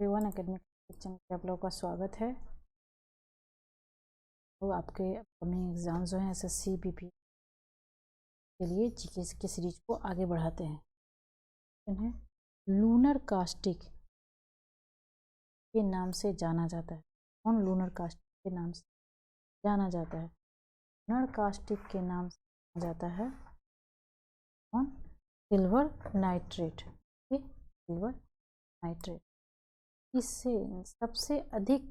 One academic channel पे आप लोगों का स्वागत है। तो आपके अपकमिंग एग्जाम जो हैं एसएससी बीपी के लिए जीके के सीरीज को आगे बढ़ाते हैं। इन्हें लूनर कास्टिक के नाम से जाना जाता है। कौन लूनर कास्टिक के नाम से जाना जाता है? लूनर कास्टिक के नाम से जाना जाता है कौन? Silver nitrate. Silver nitrate. इससे सबसे अधिक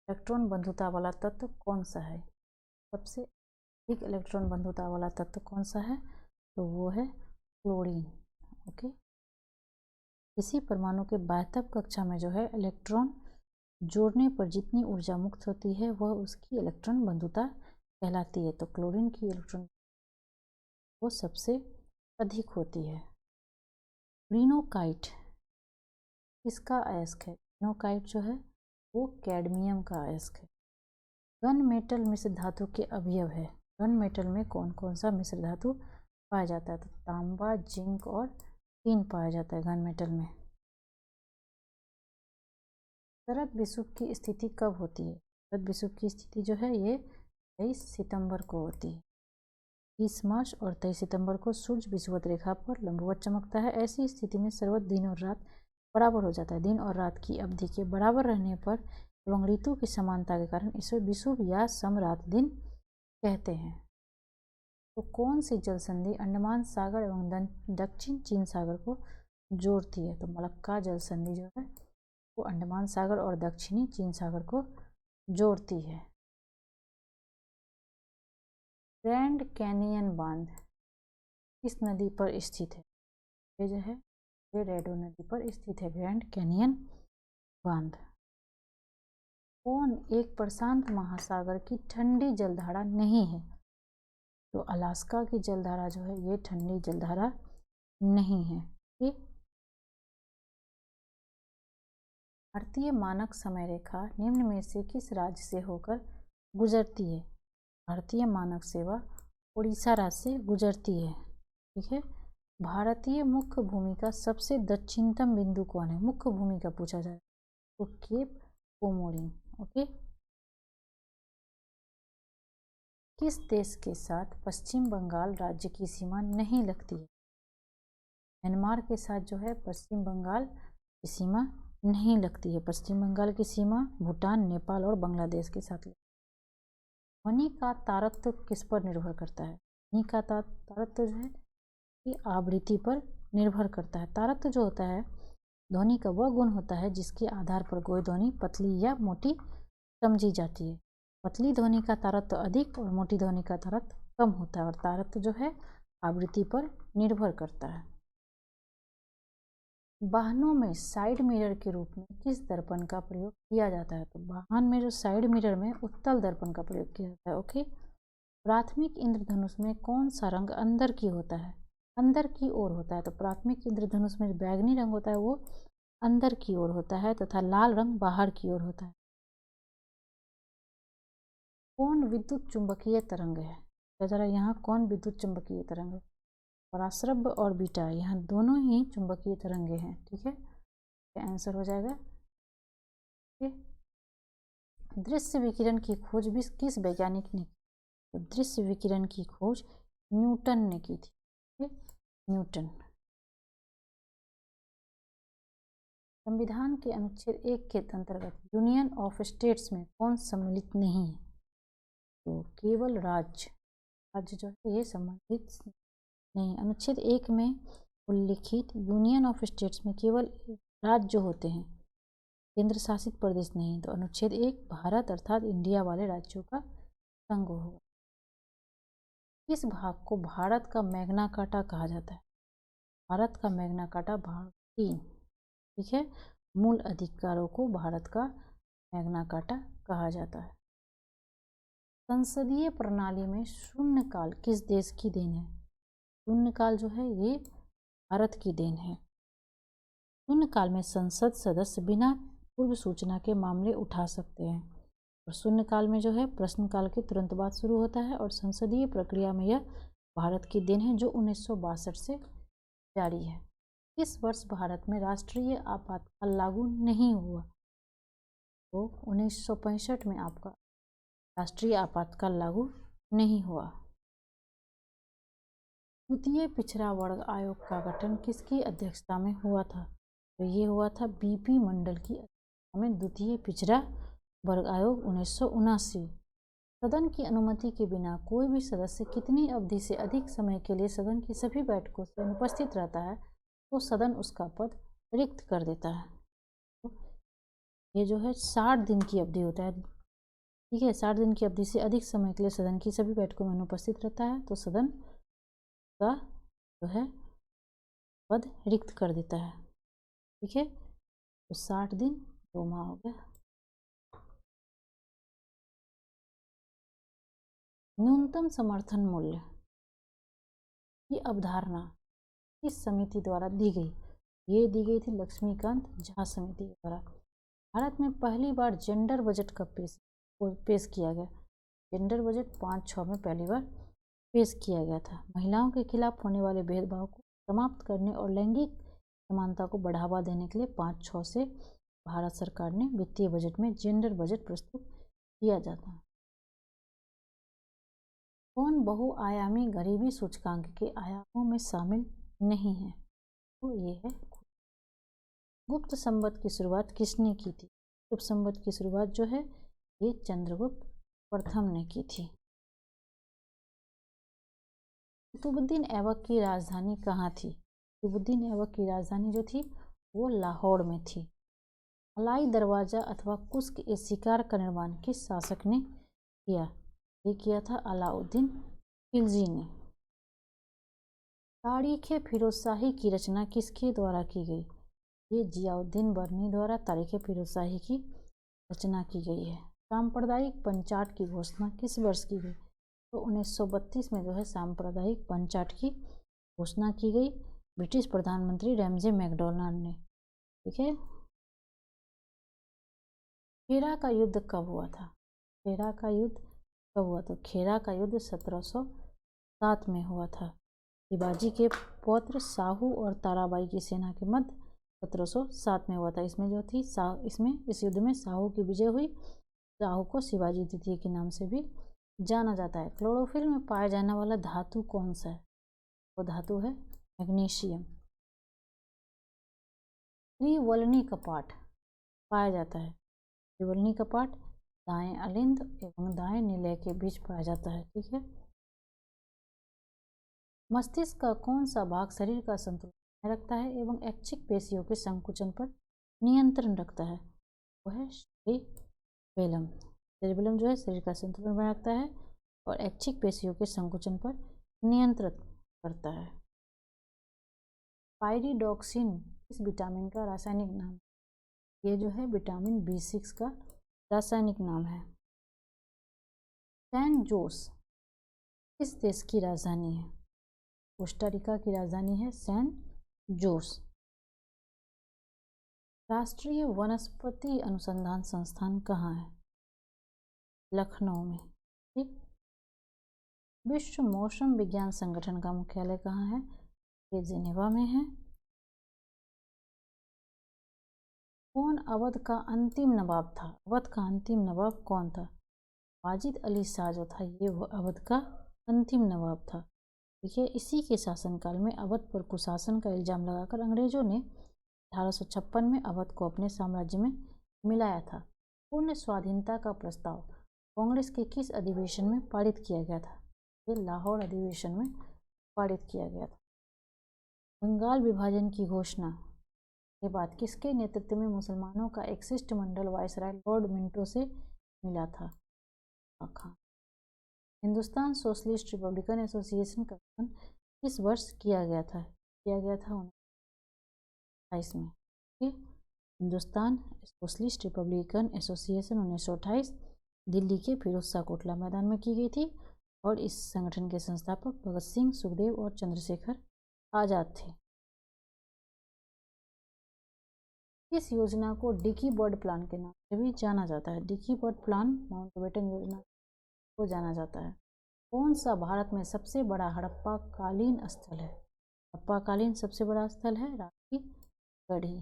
इलेक्ट्रॉन बंधुता वाला तत्व कौन सा है? सबसे अधिक इलेक्ट्रॉन बंधुता वाला तत्व कौन सा है? तो वो है क्लोरीन। ओके। इसी परमाणु के बाह्यतम कक्षा में जो है इलेक्ट्रॉन जोड़ने पर जितनी ऊर्जा मुक्त होती है वह उसकी इलेक्ट्रॉन बंधुता कहलाती है। तो क्लोरीन की इलेक्ट्रॉन वो सबसे अधिक होती है। ग्रीनोकाइट किसका अयस्क है? ग्रीनोकाइट जो है वो कैडमियम का अयस्क है। गन मेटल मिश्र धातु के अवयव है। गन मेटल में कौन कौन सा मिश्र धातु पाया जाता है? तो तांबा, जिंक और टिन पाया जाता है गन मेटल में। शरद विषुव की स्थिति कब होती है? शरद विषुव की स्थिति जो है ये 23 सितंबर को होती है। 30 मार्च और 23 सितंबर को सूर्य विषुवत रेखा पर लंबवत चमकता है। ऐसी स्थिति में सर्वत्र दिन और रात बराबर हो जाता है। दिन और रात की अवधि के बराबर रहने पर एवं ऋतु की समानता के कारण इसे विषुव या समरात दिन कहते हैं। तो कौन सी जल संधि अंडमान सागर एवं दक्षिण चीन सागर को जोड़ती है? तो मलक्का जल संधि जो है वो अंडमान सागर और दक्षिणी चीन सागर को जोड़ती है। ग्रैंड कैनियन बांध किस नदी पर स्थित है? ये जो है ये रेडो नदी पर स्थित है ग्रैंड कैनियन बांध। कौन एक प्रशांत महासागर की ठंडी जलधारा नहीं है? तो अलास्का की जलधारा जो है ये ठंडी जलधारा नहीं है। ठीक। भारतीय मानक समय रेखा निम्न में से किस राज्य से होकर गुजरती है? भारतीय मानक सेवा उड़ीसा राज्य से गुजरती है। ठीक है। भारतीय मुख्य भूमि का सबसे दक्षिणतम बिंदु कौन है? मुख्य भूमि का पूछा जाए तो केप कोमोरिन। ओके। किस देश के साथ पश्चिम बंगाल राज्य की सीमा नहीं लगती है? म्यांमार के साथ जो है पश्चिम बंगाल की सीमा नहीं लगती है। पश्चिम बंगाल की सीमा भूटान, नेपाल और बांग्लादेश के साथ लगती है। ध्वनि का तारतम्य किस पर निर्भर करता है? ध्वनि का तारतम्य जो है ये आवृत्ति पर निर्भर करता है। तारतम्य जो होता है ध्वनि का वह गुण होता है जिसके आधार पर कोई ध्वनि पतली या मोटी समझी जाती है। पतली ध्वनि का तारतम्य अधिक और मोटी ध्वनि का तारतम्य कम होता है और तारतम्य जो है आवृत्ति पर निर्भर करता है। वाहनों में साइड मिरर के रूप में किस दर्पण का प्रयोग किया जाता है? तो वाहन में जो साइड मिरर में उत्तल दर्पण का प्रयोग किया जाता है। ओके। प्राथमिक इंद्रधनुष में कौन सा रंग अंदर की होता है? अंदर की ओर होता है। तो प्राथमिक इंद्रधनुष में बैगनी रंग होता है वो अंदर की ओर होता है तथा लाल रंग बाहर की ओर होता है। कौन विद्युत चुंबकीय तरंग है? तो जरा यहाँ कौन विद्युत चुंबकीय तरंग है? पराश्रव्य और बीटा यहाँ दोनों ही चुंबकीय तरंगे हैं। ठीक है। क्या आंसर हो जाएगा? दृश्य विकिरण की खोज भी किस वैज्ञानिक ने की? तो दृश्य विकिरण की खोज न्यूटन ने की थी। न्यूटन। संविधान के अनुच्छेद 1 के अंतर्गत यूनियन ऑफ स्टेट्स में कौन सम्मिलित नहीं है? तो केवल राज्य जो है ये संबंधित नहीं। अनुच्छेद 1 में उल्लिखित यूनियन ऑफ स्टेट्स में केवल राज्य होते हैं, केंद्र शासित प्रदेश नहीं। तो अनुच्छेद 1 भारत अर्थात इंडिया वाले राज्यों का संघ होगा। किस भाग को भारत का मैग्ना कार्टा कहा जाता है? भारत का मैग्ना कार्टा भाग 3। ठीक है। मूल अधिकारों को भारत का मैग्ना कार्टा कहा जाता है। संसदीय प्रणाली में शून्यकाल किस देश की देन है? शून्यकाल जो है ये भारत की देन है। शून्यकाल में संसद सदस्य बिना पूर्व सूचना के मामले उठा सकते हैं और शून्यकाल में जो है प्रश्नकाल के तुरंत बाद शुरू होता है और संसदीय प्रक्रिया में यह भारत की देन है जो 1962 से जारी है। इस वर्ष भारत में राष्ट्रीय आपातकाल लागू नहीं हुआ। तो 1965 में आपका राष्ट्रीय आपातकाल लागू नहीं हुआ। द्वितीय पिछड़ा वर्ग आयोग का गठन किसकी अध्यक्षता में हुआ था? तो ये हुआ था बीपी मंडल की अध्यक्षता में द्वितीय पिछड़ा वर्ग आयोग 1979। सदन की अनुमति के बिना कोई भी सदस्य कितनी अवधि से अधिक समय के लिए सदन की सभी बैठकों से अनुपस्थित रहता है तो सदन उसका पद रिक्त कर देता है। तो ये जो है 60 दिन की अवधि होता है, ठीक है। 60 दिन की अवधि से अधिक समय के लिए सदन की सभी बैठकों में अनुपस्थित रहता है तो सदन का जो है पद रिक्त कर देता है, ठीक है। तो 60 दिन 2 माह हो गया। न्यूनतम समर्थन मूल्य की अवधारणा किस समिति द्वारा दी गई? ये दी गई थी लक्ष्मीकांत झा समिति द्वारा। भारत में पहली बार जेंडर बजट कब पेश किया गया? जेंडर बजट 5/6 में पहली बार पेश किया गया था। महिलाओं के खिलाफ होने वाले भेदभाव को समाप्त करने और लैंगिक समानता को बढ़ावा देने के लिए 5/6 से भारत सरकार ने वित्तीय बजट में जेंडर बजट प्रस्तुत किया जाता है। कौन बहुआयामी गरीबी सूचकांक के आयामों में शामिल नहीं है? तो ये है गुप्त संवत की शुरुआत किसने की थी? गुप्त संवत की शुरुआत जो है ये चंद्रगुप्त प्रथम ने की थी। कुतुबुद्दीन ऐबक की राजधानी कहाँ थी? कुतुबुद्दीन ऐबक की राजधानी जो थी वो लाहौर में थी। अलाई दरवाजा अथवा कुस्क ए शिकार का निर्माण किस शासक ने किया? ये किया था अलाउद्दीन खिलजी ने। तारीख़ फिरोजशाही की रचना किसके द्वारा की गई? ये जियाउद्दीन बर्नी द्वारा तारीख़ फिरोजशाही की रचना की गई है। सांप्रदायिक पंचाट की घोषणा किस वर्ष की गई? तो 1932 में जो है सांप्रदायिक पंचाट की घोषणा की गई ब्रिटिश प्रधानमंत्री रैमजे मैकडॉनल्ड ने, ठीक है। खेरा का युद्ध कब हुआ था? खेरा का युद्ध कब हुआ? तो खेरा का युद्ध 1707 में हुआ था। शिवाजी के पौत्र साहू और ताराबाई की सेना के मध्य 1707 में हुआ था। इसमें जो थी इस युद्ध में साहू की विजय हुई। साहू को शिवाजी द्वितीय के नाम से भी जाना जाता है। क्लोरोफिल में पाया जाने वाला धातु कौन सा है? वो धातु है मैग्नीशियम। त्रिवलनी कपाट पाया जाता है। त्रिवलनी कपाट दाएं अलिंद एवं दाएं निलय के बीच पाया जाता है, ठीक है। मस्तिष्क का कौन सा भाग शरीर का संतुलन रखता है एवं ऐच्छिक पेशियों के संकुचन पर नियंत्रण रखता है? वो है सेरिबेलम। सेरिबेलम जो है शरीर का संतुलन बनाए रखता है और ऐच्छिक पेशियों के संकुचन पर नियंत्रित करता है। पायरिडॉक्सिन किस विटामिन का रासायनिक नाम? ये जो है विटामिन B6 का रासायनिक नाम है। सैन जोस किस देश की राजधानी है? कोस्टा रिका की राजधानी है सैन जोस। राष्ट्रीय वनस्पति अनुसंधान संस्थान कहाँ है? लखनऊ में, ठीक। विश्व मौसम विज्ञान संगठन का मुख्यालय कहाँ है? ये जिनेवा में है। कौन अवध का अंतिम नवाब था? अवध का अंतिम नवाब कौन था? वाजिद अली शाह जो था ये वो अवध का अंतिम नवाब था, ठीक है। इसी के शासनकाल में अवध पर कुशासन का इल्जाम लगाकर अंग्रेजों ने 1856 में अवध को अपने साम्राज्य में मिलाया था। पूर्ण स्वाधीनता का प्रस्ताव कांग्रेस के किस अधिवेशन में पारित किया गया था? ये लाहौर अधिवेशन में पारित किया गया था। बंगाल विभाजन की घोषणा के बाद किसके नेतृत्व में मुसलमानों का एक शिष्टमंडल वायसराय लॉर्ड मिंटो से मिला था? Khan. Hindustan socialist Republican association का गठन किस वर्ष किया गया था? 1928 में, ठीक। Hindustan socialist Republican association 1928 Delhi के फिरोज शाह कोटला मैदान में की गई थी और इस संगठन के संस्थापक भगत सिंह, सुखदेव और चंद्रशेखर आजाद थे। इस योजना को डिकी बर्ड प्लान के नाम से भी जाना जाता है। डिकी बर्ड प्लान माउंटबेटन योजना को जाना जाता है। कौन सा भारत में सबसे बड़ा हड़प्पा कालीन स्थल है? हड़प्पा कालीन सबसे बड़ा स्थल है गढ़ी।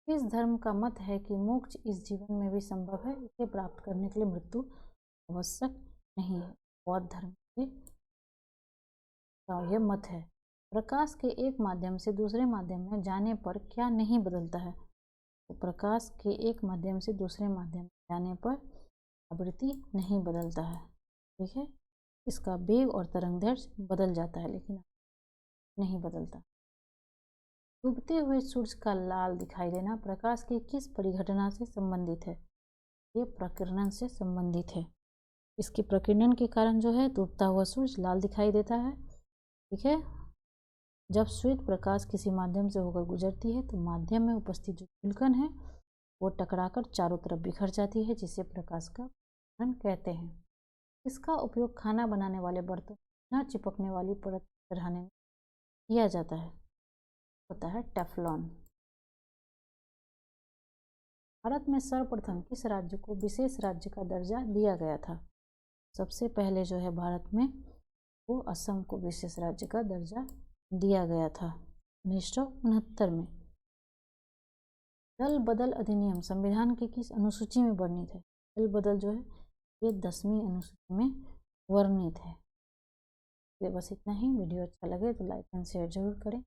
इस धर्म का मत है कि मोक्ष इस जीवन में भी संभव है, इसे प्राप्त करने के लिए मृत्यु आवश्यक नहीं है। बौद्ध धर्म का यह मत है। प्रकाश के एक माध्यम से दूसरे माध्यम में जाने पर क्या नहीं बदलता है? तो प्रकाश के एक माध्यम से दूसरे माध्यम में जाने पर आवृत्ति नहीं बदलता है। ठीक है, इसका वेग और तरंगदैर्घ्य बदल जाता है लेकिन नहीं बदलता। डूबते हुए सूरज का लाल दिखाई देना प्रकाश की किस परिघटना से संबंधित है? ये प्रकीर्णन से संबंधित है। इसके प्रकीर्णन के कारण जो है डूबता हुआ सूरज लाल दिखाई देता है। ठीक है, जब श्वेत प्रकाश किसी माध्यम से होकर गुजरती है तो माध्यम में उपस्थित जो धूलकण है वो टकराकर चारों तरफ बिखर जाती है, जिसे प्रकाश का प्रकीर्णन कहते हैं। इसका उपयोग खाना बनाने वाले बर्तन न चिपकने वाली परत चढ़ाने में किया जाता है, होता है टेफ्लॉन। भारत में सर्वप्रथम किस राज्य को विशेष राज्य का दर्जा दिया गया था? सबसे पहले जो है भारत में वो असम को विशेष राज्य का दर्जा दिया गया था 1969 में। दल बदल अधिनियम संविधान की किस अनुसूची में वर्णित है? दल बदल जो है ये 10वीं अनुसूची में वर्णित है। बस इतना ही। वीडियो अच्छा लगे तो लाइक एंड शेयर जरूर करें।